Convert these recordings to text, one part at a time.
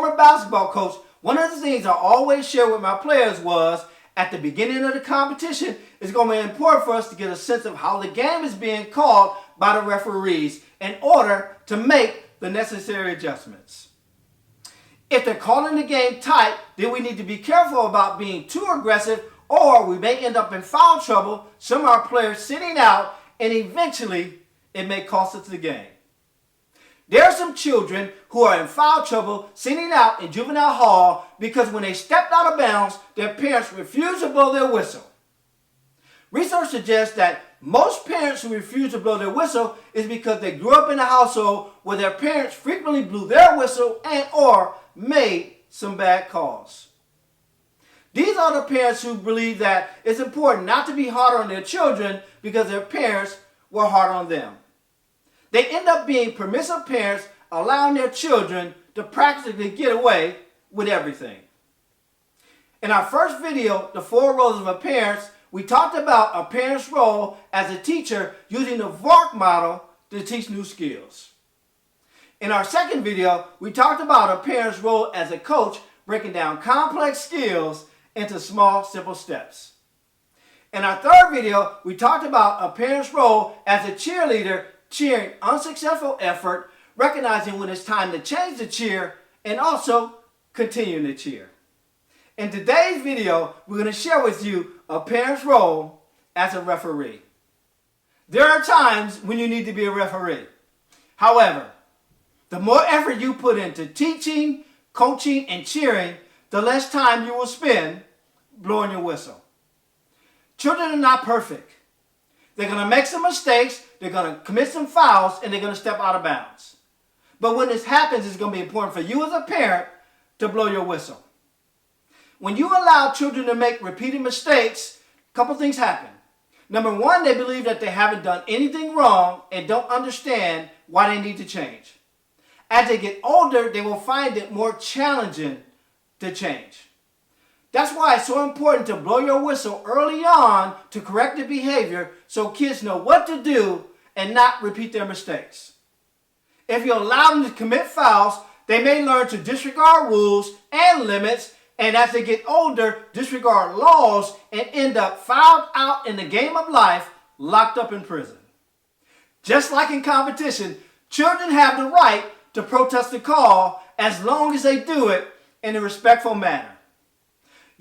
former basketball coach, one of the things I always share with my players was, at the beginning of the competition, it's going to be important for us to get a sense of how the game is being called by the referees in order to make the necessary adjustments. If they're calling the game tight, then we need to be careful about being too aggressive, or we may end up in foul trouble, some of our players sitting out, and eventually it may cost us the game. There are some children who are in foul trouble sitting out in juvenile hall because when they stepped out of bounds, their parents refused to blow their whistle. Research suggests that most parents who refuse to blow their whistle is because they grew up in a household where their parents frequently blew their whistle and or made some bad calls. These are the parents who believe that it's important not to be hard on their children because their parents were hard on them. They end up being permissive parents, allowing their children to practically get away with everything. In our first video, The 4 Roles of a Parent, we talked about a parent's role as a teacher using the VARK model to teach new skills. In our second video, we talked about a parent's role as a coach, breaking down complex skills into small, simple steps. In our third video, we talked about a parent's role as a cheerleader, cheering unsuccessful effort, recognizing when it's time to change the cheer, and also continuing to cheer. In today's video, we're going to share with you a parent's role as a referee. There are times when you need to be a referee. However, the more effort you put into teaching, coaching, and cheering, the less time you will spend blowing your whistle. Children are not perfect. They're going to make some mistakes, they're going to commit some fouls, and they're going to step out of bounds. But when this happens, it's going to be important for you as a parent to blow your whistle. When you allow children to make repeated mistakes, a couple things happen. Number one, they believe that they haven't done anything wrong and don't understand why they need to change. As they get older, they will find it more challenging to change. That's why it's so important to blow your whistle early on to correct the behavior so kids know what to do and not repeat their mistakes. If you allow them to commit fouls, they may learn to disregard rules and limits, and as they get older, disregard laws and end up fouled out in the game of life, locked up in prison. Just like in competition, children have the right to protest the call as long as they do it in a respectful manner.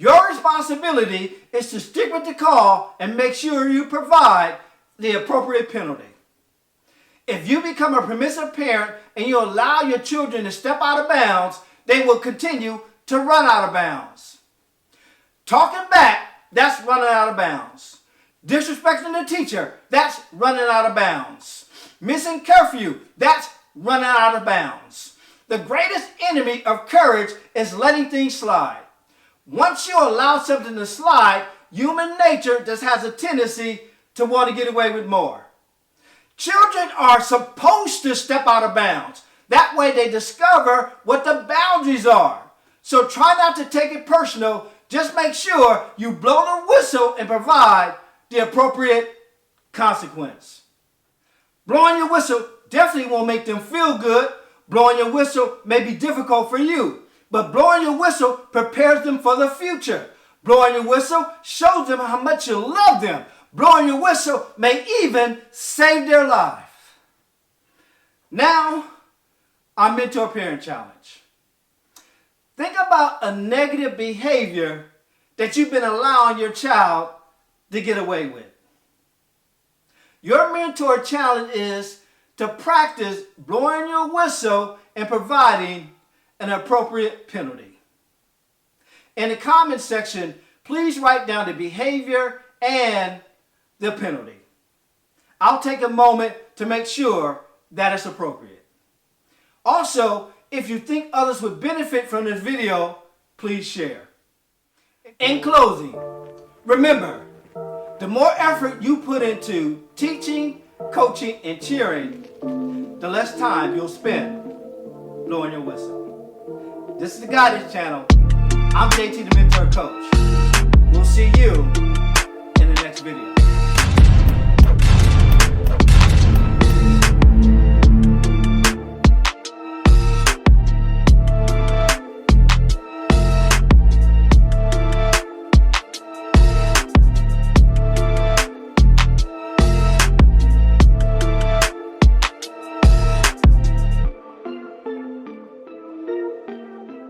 Your responsibility is to stick with the call and make sure you provide the appropriate penalty. If you become a permissive parent and you allow your children to step out of bounds, they will continue to run out of bounds. Talking back, that's running out of bounds. Disrespecting the teacher, that's running out of bounds. Missing curfew, that's running out of bounds. The greatest enemy of courage is letting things slide. Once you allow something to slide, human nature just has a tendency to want to get away with more. Children are supposed to step out of bounds. That way they discover what the boundaries are. So try not to take it personal. Just make sure you blow the whistle and provide the appropriate consequence. Blowing your whistle definitely won't make them feel good. Blowing your whistle may be difficult for you. But blowing your whistle prepares them for the future. Blowing your whistle shows them how much you love them. Blowing your whistle may even save their life. Now, our mentor parent challenge. Think about a negative behavior that you've been allowing your child to get away with. Your mentor challenge is to practice blowing your whistle and providing an appropriate penalty. In the comment section, please write down the behavior and the penalty. I'll take a moment to make sure that it's appropriate. Also, if you think others would benefit from this video, please share. In closing, remember, the more effort you put into teaching, coaching, and cheering, the less time you'll spend blowing your whistle. This is the Guidance Channel. I'm JT, the Mentor Coach. We'll see you in the next video.